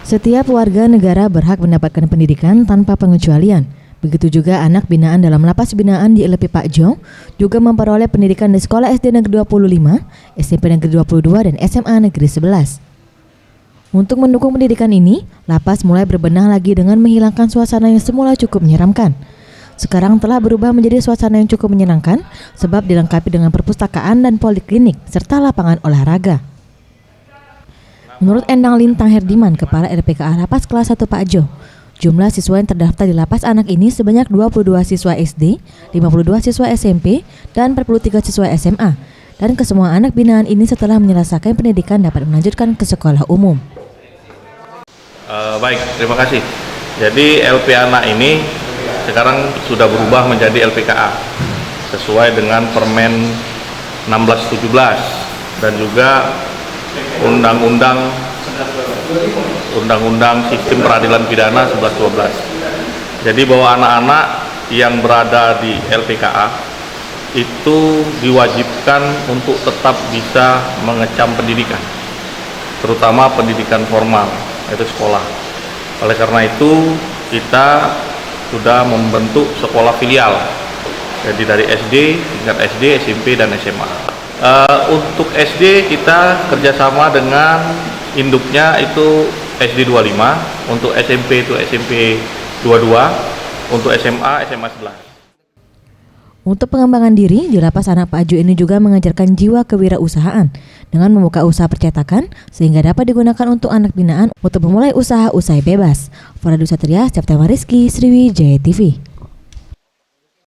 Setiap warga negara berhak mendapatkan pendidikan tanpa pengecualian. Begitu juga anak binaan dalam lapas binaan di LP Pak Jo juga memperoleh pendidikan di Sekolah SD Negeri 25, SMP Negeri 22, dan SMA Negeri 11. Untuk mendukung pendidikan ini, lapas mulai berbenah lagi dengan menghilangkan suasana yang semula cukup menyeramkan. Sekarang telah berubah menjadi suasana yang cukup menyenangkan sebab dilengkapi dengan perpustakaan dan poliklinik serta lapangan olahraga. Menurut Endang Lintang Herdiman, Kepala RPKA Lapas Kelas 1 Pak Jo, jumlah siswa yang terdaftar di lapas anak ini sebanyak 22 siswa SD, 52 siswa SMP, dan 43 siswa SMA. Dan kesemua anak binaan ini setelah menyelesaikan pendidikan dapat melanjutkan ke sekolah umum. Baik, terima kasih. Jadi LP anak ini sekarang sudah berubah menjadi LPKA sesuai dengan Permen 1617 dan juga Undang-Undang Sistem Peradilan Pidana 1112. Jadi bahwa anak-anak yang berada di LPKA itu diwajibkan untuk tetap bisa mengecam pendidikan, terutama pendidikan formal, yaitu sekolah. Oleh karena itu kita sudah membentuk sekolah filial, jadi dari SD, tingkat SD, SMP, dan SMA. Untuk SD kita kerjasama dengan induknya itu SD 25, untuk SMP itu SMP 22, untuk SMA 11. Untuk pengembangan diri, di lapas anak Pak Jo ini juga mengajarkan jiwa kewirausahaan dengan membuka usaha percetakan sehingga dapat digunakan untuk anak binaan untuk memulai usaha usai bebas. Faradu Satria, September Rizky, Sriwijaya TV.